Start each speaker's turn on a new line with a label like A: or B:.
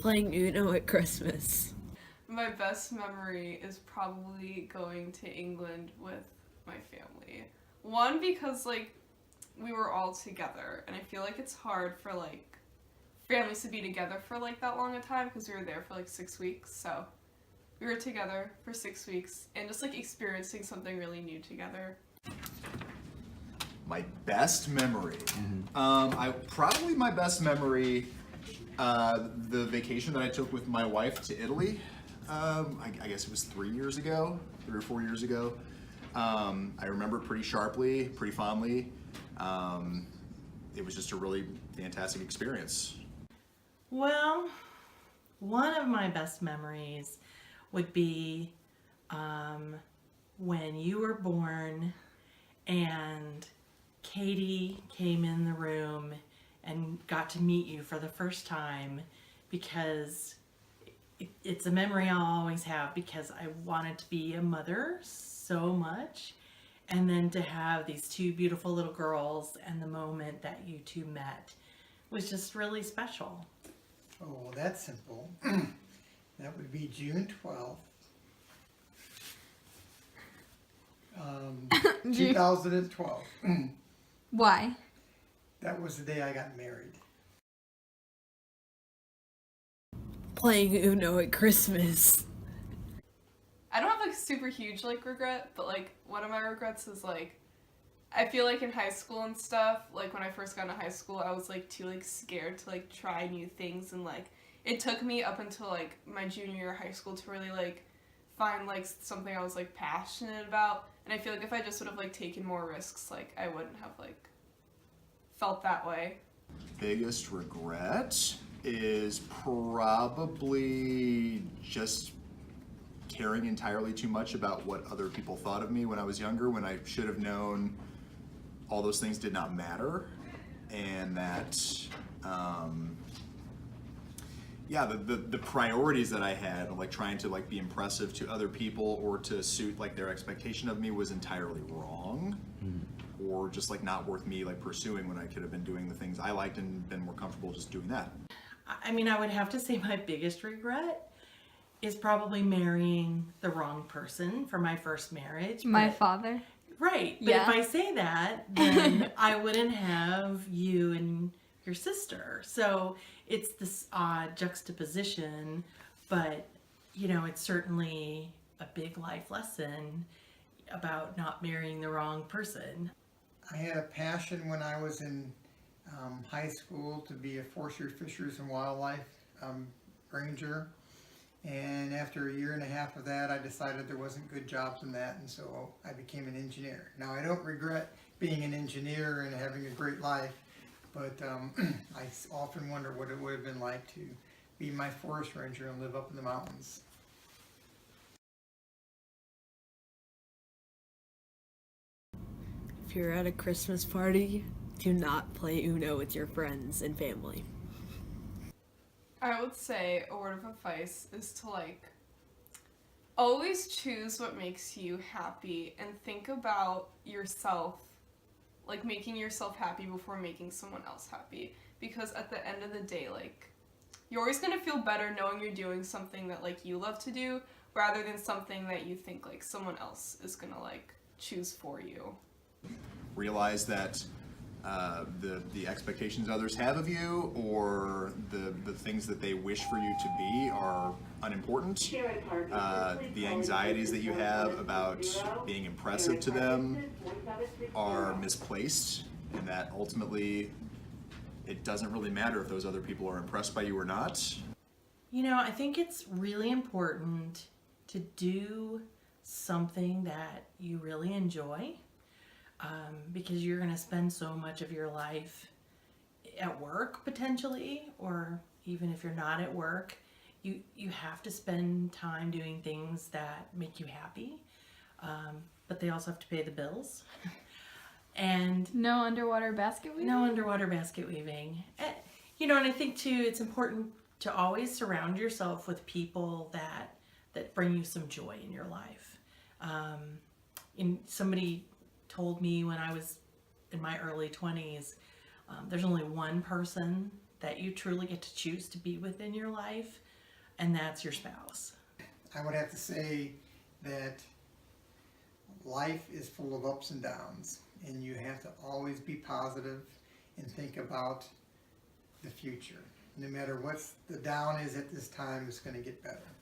A: Playing Uno at Christmas.
B: My best memory is probably going to England with my family. One, because like we were all together, and I feel like it's hard for like families to be together for like that long a time because we were there for like 6 weeks. So we were together for 6 weeks and just like experiencing something really new together.
C: My best memory. Probably my best memory, the vacation that I took with my wife to Italy. I guess it was 3 or 4 years ago. I remember it pretty sharply, pretty fondly. It was just a really fantastic experience.
D: Well, one of my best memories would be when you were born and Katie came in the room and got to meet you for the first time, because it's a memory I'll always have, because I wanted to be a mother so much, and then to have these two beautiful little girls and the moment that you two met was just really special.
E: Oh, well, that's simple. That would be June 12th, 2012.
F: Why?
E: That was the day I got married.
A: Playing Uno at Christmas.
B: I don't have like super huge like regret, but like one of my regrets is like I feel like in high school and stuff, like when I first got into high school, I was like too like scared to like try new things, and like it took me up until like my junior year of high school to really like find like something I was like passionate about. And I feel like if I just would have like taken more risks, like I wouldn't have like felt that way.
C: Biggest regret is probably just caring entirely too much about what other people thought of me when I was younger, when I should have known all those things did not matter, and that the priorities that I had, like trying to like be impressive to other people or to suit like their expectation of me, was entirely wrong, or just like not worth me like pursuing, when I could have been doing the things I liked and been more comfortable just doing that.
D: I mean, I would have to say my biggest regret is probably marrying the wrong person for my first marriage.
F: My father.
D: Right. But
F: Yeah.
D: if I say that, then I wouldn't have you and your sister. So it's this odd juxtaposition, but you know, it's certainly a big life lesson about not marrying the wrong person.
E: I had a passion when I was in high school to be a forestry, fisheries, and wildlife ranger. And after a year and a half of that, I decided there wasn't good jobs in that, and so I became an engineer. Now, I don't regret being an engineer and having a great life, but I often wonder what it would have been like to be my forest ranger and live up in the mountains.
A: If you're at a Christmas party, do not play Uno with your friends and family.
B: I would say a word of advice is to like always choose what makes you happy and think about yourself, like making yourself happy before making someone else happy, because at the end of the day, like you're always going to feel better knowing you're doing something that like you love to do rather than something that you think like someone else is going to like choose for you.
C: Realize that the expectations others have of you, or the things that they wish for you to be, are unimportant. The anxieties that you have about being impressive to them are misplaced, and that ultimately it doesn't really matter if those other people are impressed by you or not.
D: You know, I think it's really important to do something that you really enjoy. Because you're going to spend so much of your life at work potentially, or even if you're not at work, you have to spend time doing things that make you happy, but they also have to pay the bills. And
F: No underwater basket weaving?
D: no underwater basket weaving. You know, and I think too, it's important to always surround yourself with people that bring you some joy in your life. Somebody told me when I was in my early 20s, there's only one person that you truly get to choose to be with in your life, and that's your spouse.
E: I would have to say that life is full of ups and downs, and you have to always be positive and think about the future. No matter what the down is at this time, it's going to get better.